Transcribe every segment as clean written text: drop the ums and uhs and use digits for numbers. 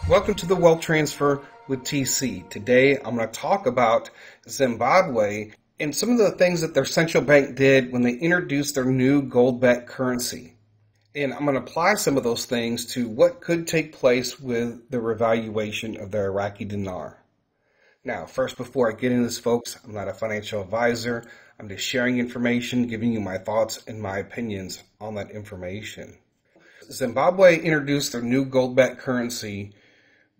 Welcome to the Wealth Transfer with TC. Today I'm going to talk about Zimbabwe and some of the things that their central bank did when they introduced their new gold-backed currency. And I'm going to apply some of those things to what could take place with the revaluation of the Iraqi Dinar. Now, first, before I get into this, folks, I'm not a financial advisor. I'm just sharing information, giving you my thoughts and my opinions on that information. Zimbabwe introduced their new gold-backed currency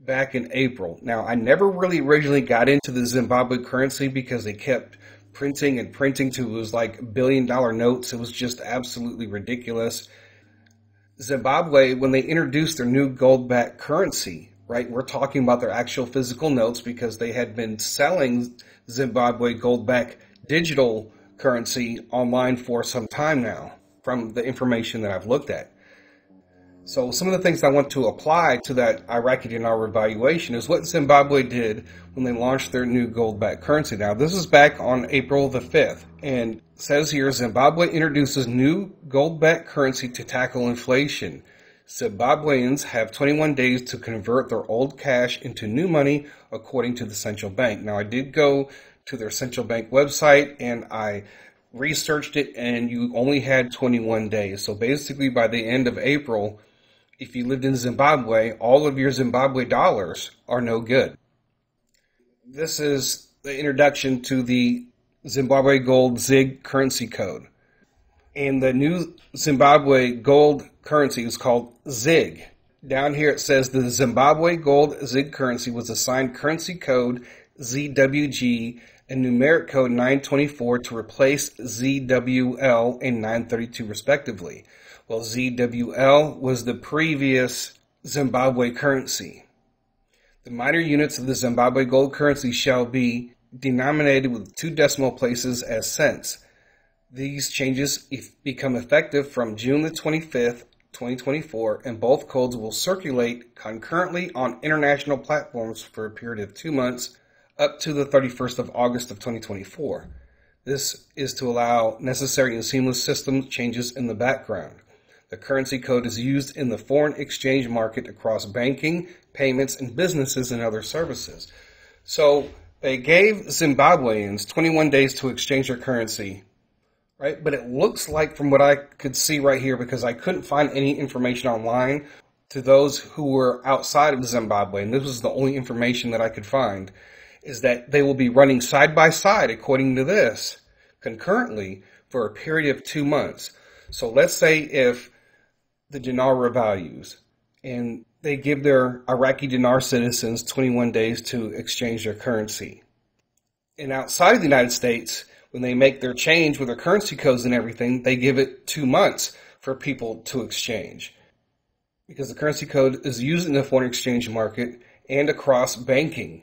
back in April. Now, I never really originally got into the Zimbabwe currency because they kept printing and printing to, it was like billion-dollar notes. It was just absolutely ridiculous. Zimbabwe, when they introduced their new gold-backed currency, right, we're talking about their actual physical notes because they had been selling Zimbabwe gold-backed digital currency online for some time now from the information that I've looked at. So some of the things I want to apply to that Iraqi Dinar revaluation is what Zimbabwe did when they launched their new gold-backed currency. Now, this is back on April the 5th, and it says here, Zimbabwe introduces new gold-backed currency to tackle inflation. Zimbabweans have 21 days to convert their old cash into new money, according to the central bank. Now, I did go to their central bank website, and I researched it, and you only had 21 days. So basically, by the end of April, if you lived in Zimbabwe, all of your Zimbabwe dollars are no good. This is the introduction to the Zimbabwe Gold ZIG currency code. And the new Zimbabwe Gold currency is called ZIG. Down here it says the Zimbabwe Gold ZIG currency was assigned currency code ZWG and numeric code 924 to replace ZWL and 932 respectively. Well, ZWL was the previous Zimbabwe currency. The minor units of the Zimbabwe gold currency shall be denominated with 2 decimal places as cents. These changes become effective from June the 25th, 2024, and both codes will circulate concurrently on international platforms for a period of 2 months up to the 31st of August of 2024. This is to allow necessary and seamless system changes in the background. The currency code is used in the foreign exchange market across banking, payments, and businesses and other services. So they gave Zimbabweans 21 days to exchange their currency, right? But it looks like, from what I could see right here, because I couldn't find any information online, to those who were outside of Zimbabwe, and this was the only information that I could find, is that they will be running side by side, according to this, concurrently for a period of 2 months. So let's say if the dinar revalues and they give their Iraqi dinar citizens 21 days to exchange their currency. And outside of the United States, when they make their change with their currency codes and everything, they give it 2 months for people to exchange. Because the currency code is used in the foreign exchange market and across banking.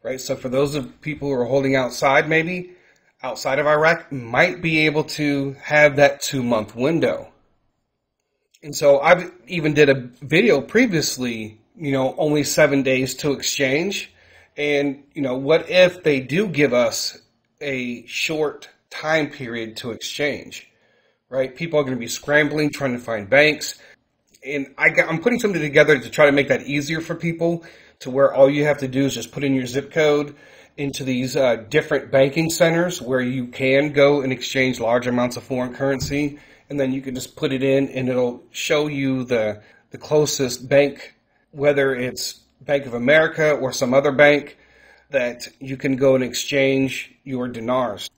Right? So for those of people who are holding outside, maybe outside of Iraq, might be able to have that 2-month window. And so I've even did a video previously, only 7 days to exchange. And, what if they do give us a short time period to exchange, right? People are going to be scrambling, trying to find banks. And I'm putting something together to try to make that easier for people, to where all you have to do is just put in your zip code into these different banking centers where you can go and exchange large amounts of foreign currency. And then you can just put it in and it'll show you the closest bank, whether it's Bank of America or some other bank, that you can go and exchange your dinars.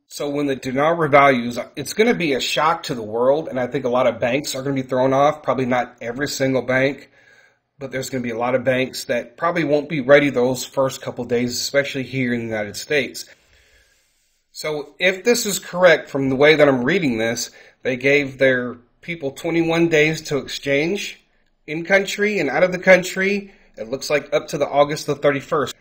So when the dinar revalues, it's going to be a shock to the world. And I think a lot of banks are going to be thrown off. Probably not every single bank, but there's going to be a lot of banks that probably won't be ready those first couple of days, especially here in the United States. So if this is correct from the way that I'm reading this, they gave their people 21 days to exchange in country and out of the country. It looks like up to the August the 31st.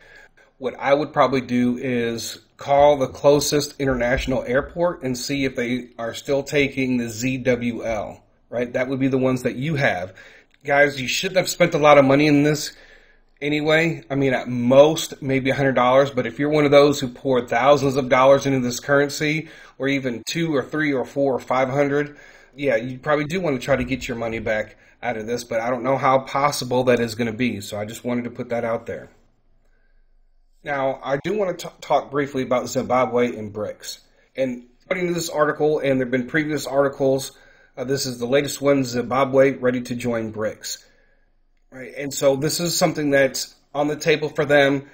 What I would probably do is call the closest international airport and see if they are still taking the ZWL, right? That would be the ones that you have. Guys, you shouldn't have spent a lot of money in this anyway. I mean, at most, maybe $100. But if you're one of those who poured thousands of dollars into this currency, or even 2 or 3 or 4 or 500, yeah, you probably do want to try to get your money back out of this, but I don't know how possible that is going to be. So I just wanted to put that out there. Now, I do want to talk briefly about Zimbabwe and BRICS. And according to this article, and there have been previous articles, this is the latest one, Zimbabwe ready to join BRICS. Right? And so this is something that's on the table for them,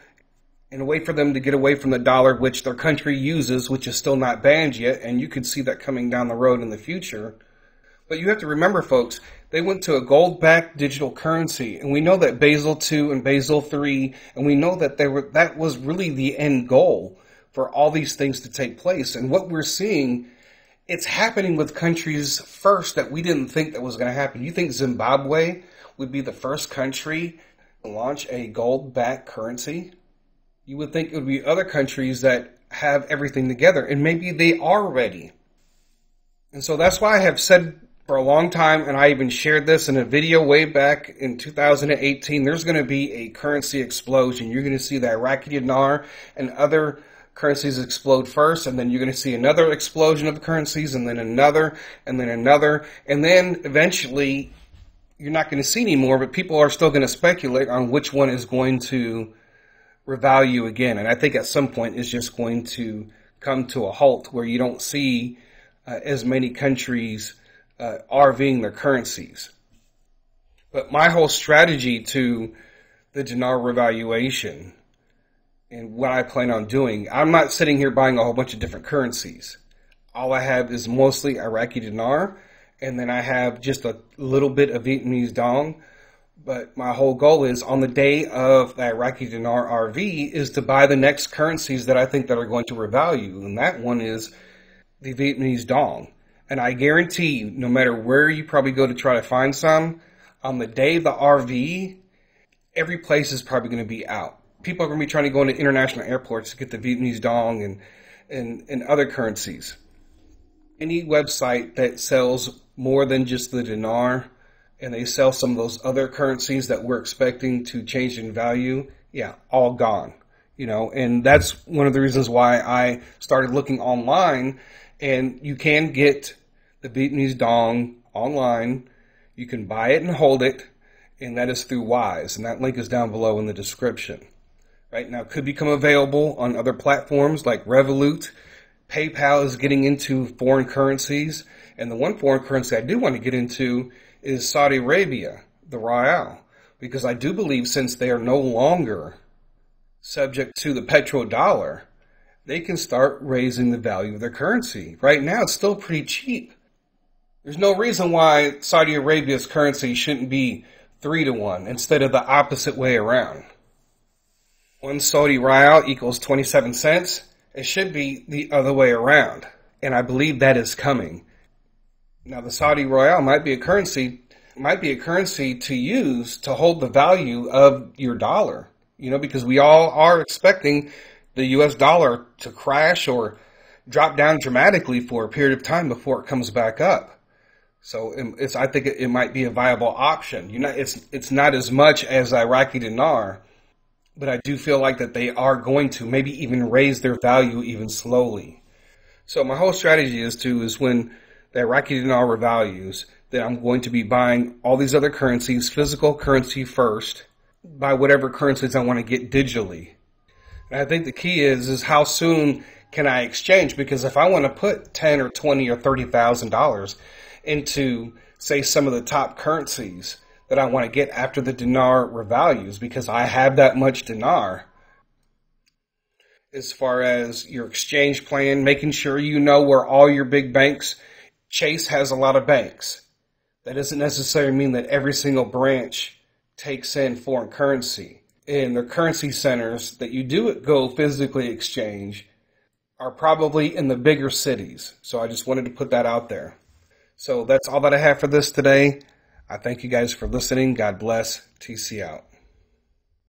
and a way for them to get away from the dollar, which their country uses, which is still not banned yet, and you could see that coming down the road in the future. But you have to remember, folks, they went to a gold-backed digital currency, and we know that Basel II and Basel III, and we know that that was really the end goal for all these things to take place. And what we're seeing, it's happening with countries first that we didn't think that was going to happen. You think Zimbabwe would be the first country to launch a gold-backed currency? You would think it would be other countries that have everything together, and maybe they are ready. And so that's why I have said for a long time, and I even shared this in a video way back in 2018, there's going to be a currency explosion. You're going to see the Iraqi Dinar and other currencies explode first, and then you're going to see another explosion of currencies, and then another, and then another, and then eventually you're not going to see any more, but people are still going to speculate on which one is going to revalue again. And I think at some point it's just going to come to a halt where you don't see as many countries RVing their currencies. But my whole strategy to the dinar revaluation and what I plan on doing, I'm not sitting here buying a whole bunch of different currencies. All I have is mostly Iraqi dinar, and then I have just a little bit of Vietnamese dong. But my whole goal is on the day of the Iraqi dinar RV is to buy the next currencies that I think that are going to revalue. And that one is the Vietnamese dong. And I guarantee you, no matter where you probably go to try to find some, on the day of the RV, every place is probably going to be out. People are going to be trying to go into international airports to get the Vietnamese dong and other currencies. Any website that sells more than just the dinar, and they sell some of those other currencies that we're expecting to change in value, yeah, all gone. And that's one of the reasons why I started looking online. And you can get the Vietnamese dong online. You can buy it and hold it, and that is through Wise, and that link is down below in the description. Right now, it could become available on other platforms like Revalue. PayPal is getting into foreign currencies, and the one foreign currency I do want to get into is Saudi Arabia, the Riyal, because I do believe since they are no longer subject to the petrodollar, they can start raising the value of their currency. Right now, it's still pretty cheap. There's no reason why Saudi Arabia's currency shouldn't be 3-to-1 instead of the opposite way around. 1 Saudi Riyal equals 27 cents. It should be the other way around. And I believe that is coming. Now, the Saudi Riyal might be a currency to use to hold the value of your dollar. Because we all are expecting the US dollar to crash or drop down dramatically for a period of time before it comes back up. So I think it might be a viable option. It's not as much as Iraqi dinar, but I do feel like that they are going to maybe even raise their value even slowly. So my whole strategy is when the Iraqi dinar revalues, that I'm going to be buying all these other currencies, physical currency first, buy whatever currencies I want to get digitally. And I think the key is how soon can I exchange? Because if I want to put $10 or $20 or $30,000 into, say, some of the top currencies that I want to get after the dinar revalues, because I have that much dinar, as far as your exchange plan, making sure you know where all your big banks, Chase has a lot of banks. That doesn't necessarily mean that every single branch takes in foreign currency. And the currency centers that you do go physically exchange are probably in the bigger cities. So I just wanted to put that out there. So that's all that I have for this today. I thank you guys for listening. God bless. TC out.